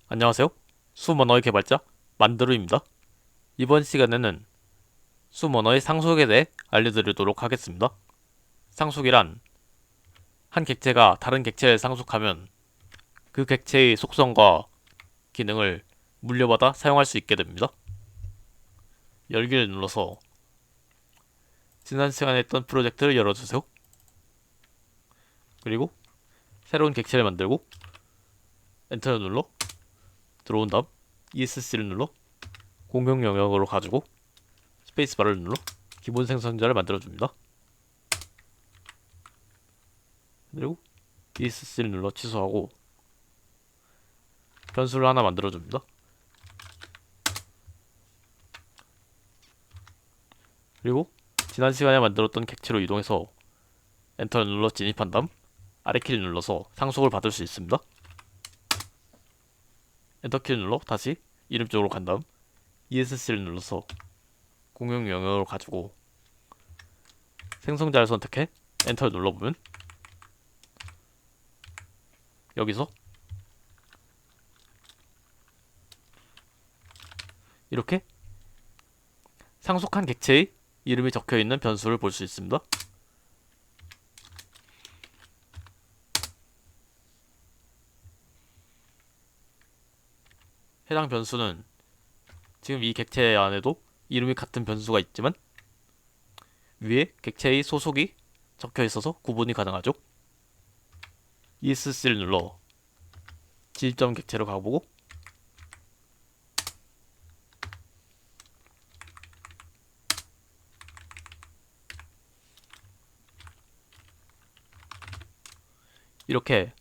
안녕하세요. 수음 언어의 개발자 만드루입니다. 이번 시간에는 수음 언어의 상속에 대해 알려드리도록 하겠습니다. 상속이란 한 객체가 다른 객체에 상속하면 그 객체의 속성과 기능을 물려받아 사용할 수 있게 됩니다. 열기를 눌러서 지난 시간에 했던 프로젝트를 열어주세요. 그리고 새로운 객체를 만들고 엔터를 눌러 들어온 다음 ESC를 눌러 공용 영역으로 가지고 스페이스바를 눌러 기본 생성자를 만들어줍니다. 그리고 ESC를 눌러 취소하고 변수를 하나 만들어줍니다. 그리고 지난 시간에 만들었던 객체로 이동해서 엔터를 눌러 진입한 다음 아래키를 눌러서 상속을 받을 수 있습니다. 엔터키를 눌러 다시 이름 쪽으로 간 다음 ESC를 눌러서 공용 영역으로 가지고 생성자를 선택해 엔터를 눌러보면 여기서 이렇게 상속한 객체의 이름이 적혀있는 변수를 볼 수 있습니다. 해당 변수는 지금 이 객체 안에도 이름이 같은 변수가 있지만 위에 객체의 소속이 적혀 있어서 구분이 가능하죠. ESC를 눌러 진입점 객체로 가보고 이렇게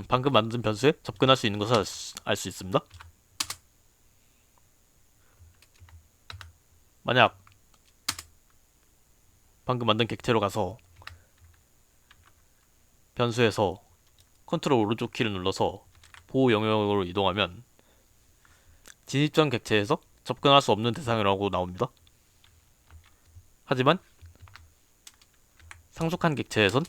방금 만든 변수에 접근할 수 있는 것을 알 수 있습니다. 만약 방금 만든 객체로 가서 변수에서 컨트롤 오른쪽 키를 눌러서 보호 영역으로 이동하면 진입전 객체에서 접근할 수 없는 대상이라고 나옵니다. 하지만 상속한 객체에선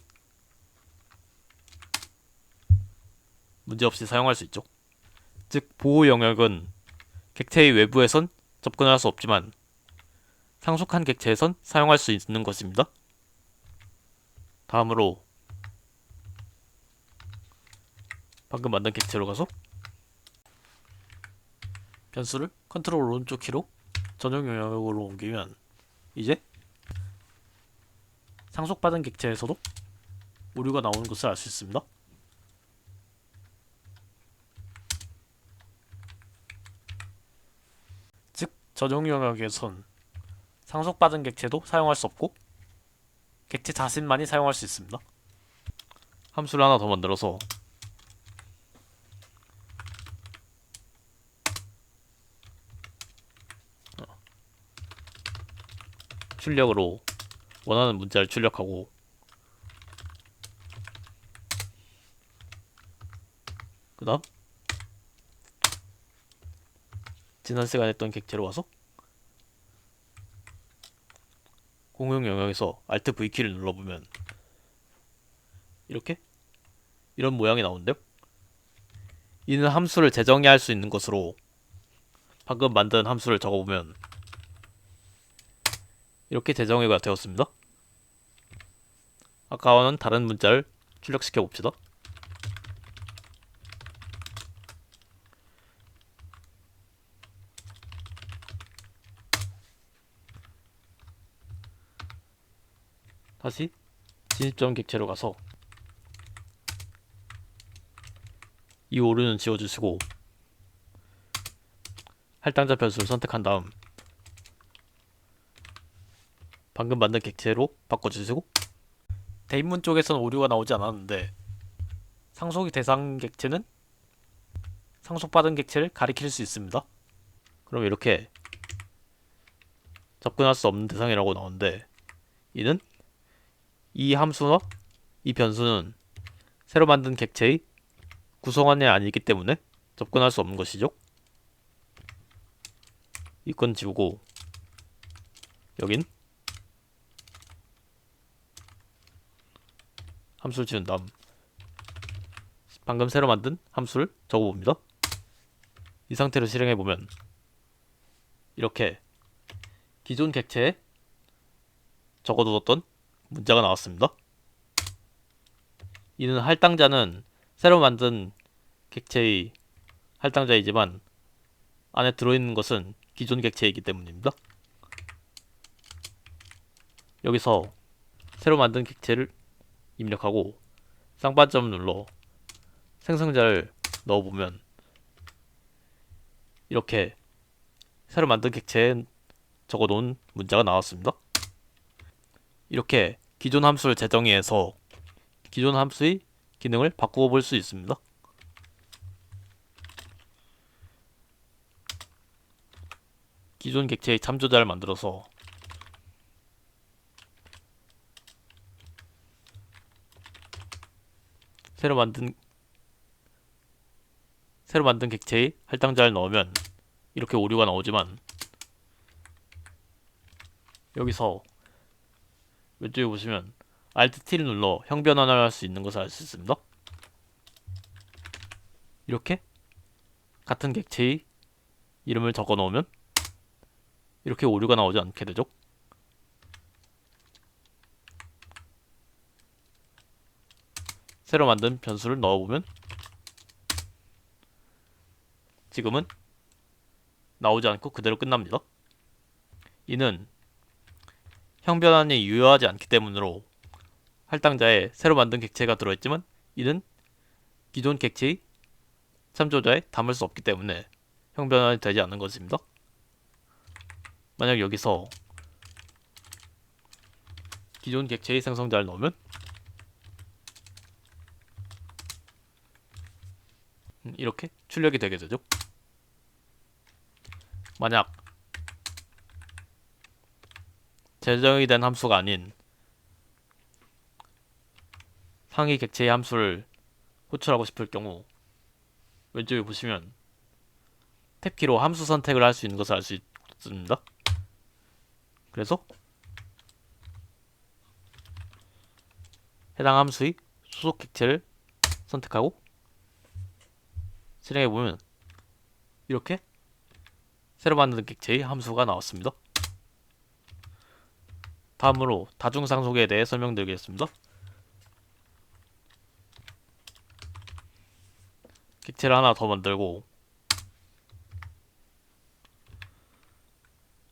문제없이 사용할 수 있죠. 즉 보호 영역은 객체의 외부에선 접근할 수 없지만 상속한 객체에선 사용할 수 있는 것입니다. 다음으로 방금 만든 객체로 가서 변수를 컨트롤 오른쪽 키로 전용 영역으로 옮기면 이제 상속받은 객체에서도 오류가 나오는 것을 알 수 있습니다. 즉 전용 영역에선 상속받은 객체도 사용할 수 없고 객체 자신만이 사용할 수 있습니다. 함수를 하나 더 만들어서 출력으로 원하는 문자를 출력하고 그 다음 지난 시간에 했던 객체로 와서 공용 영역에서 Alt V키를 눌러보면 이렇게 이런 모양이 나오는데요. 이는 함수를 재정의할 수 있는 것으로 방금 만든 함수를 적어보면 이렇게 재정의가 되었습니다. 아까와는 다른 문자를 출력시켜 봅시다. 다시 진입점 객체로 가서 이 오류는 지워주시고 할당자 변수를 선택한 다음 방금 만든 객체로 바꿔주시고 대입문 쪽에서는 오류가 나오지 않았는데 상속이 대상 객체는 상속받은 객체를 가리킬 수 있습니다. 그럼 이렇게 접근할 수 없는 대상이라고 나오는데 이는 이 함수나 이 변수는 새로 만든 객체의 구성원이 아니기 때문에 접근할 수 없는 것이죠. 이 건 지우고 여긴 함수를 지운 다음 방금 새로 만든 함수를 적어봅니다. 이 상태로 실행해보면 이렇게 기존 객체에 적어두었던 문자가 나왔습니다. 이는 할당자는 새로 만든 객체의 할당자이지만 안에 들어있는 것은 기존 객체이기 때문입니다. 여기서 새로 만든 객체를 입력하고 쌍반점을 눌러 생성자를 넣어보면 이렇게 새로 만든 객체에 적어놓은 문자가 나왔습니다. 이렇게 기존 함수를 재정의해서 기존 함수의 기능을 바꾸어 볼 수 있습니다. 기존 객체의 참조자를 만들어서 새로 만든 객체의 할당자를 넣으면 이렇게 오류가 나오지만 여기서 왼쪽에 보시면 Alt T를 눌러 형 변환을 할 수 있는 것을 알 수 있습니다. 이렇게 같은 객체의 이름을 적어 놓으면 이렇게 오류가 나오지 않게 되죠. 새로 만든 변수를 넣어보면 지금은 나오지 않고 그대로 끝납니다. 이는 형 변환이 유효하지 않기 때문으로 할당자에 새로 만든 객체가 들어있지만 이는 기존 객체의 참조자에 담을 수 없기 때문에 형 변환이 되지 않는 것입니다. 만약 여기서 기존 객체의 생성자를 넣으면 이렇게 출력이 되게 되죠. 만약 재정의 된 함수가 아닌 상위 객체의 함수를 호출하고 싶을 경우 왼쪽에 보시면 탭키로 함수 선택을 할 수 있는 것을 알 수 있습니다. 그래서 해당 함수의 소속 객체를 선택하고 실행해보면 이렇게 새로 만든 객체의 함수가 나왔습니다. 다음으로 다중상속에 대해 설명드리겠습니다. 객체를 하나 더 만들고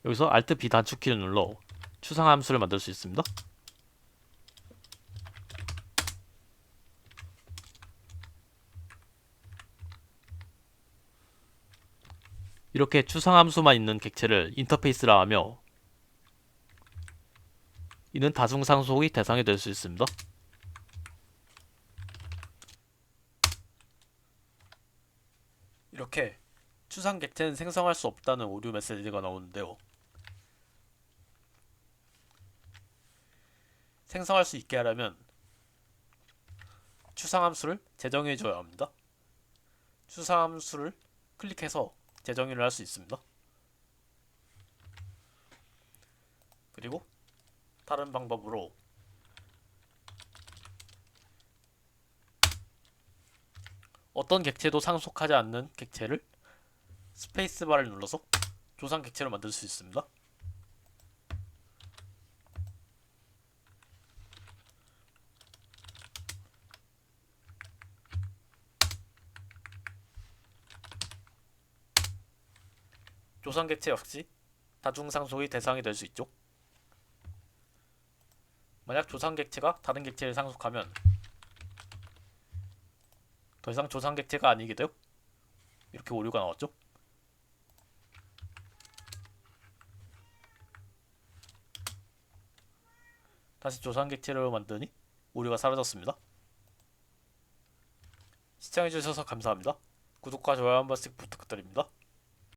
여기서 Alt B 단축키를 눌러 추상함수를 만들 수 있습니다. 이렇게 추상함수만 있는 객체를 인터페이스라 하며 이는 다중상속의 대상이 될 수 있습니다. 이렇게 추상 객체는 생성할 수 없다는 오류 메시지가 나오는데요. 생성할 수 있게 하려면 추상함수를 재정의해줘야 합니다. 추상함수를 클릭해서 재정의를 할 수 있습니다. 그리고 다른 방법으로 어떤 객체도 상속하지 않는 객체를 스페이스바를 눌러서 조상 객체로 만들 수 있습니다. 조상 객체 역시 다중상속의 대상이 될 수 있죠. 만약 조상 객체가 다른 객체를 상속하면 더 이상 조상 객체가 아니게 되어 이렇게 오류가 나왔죠. 다시 조상 객체로 만드니 오류가 사라졌습니다. 시청해주셔서 감사합니다. 구독과 좋아요 한 번씩 부탁드립니다.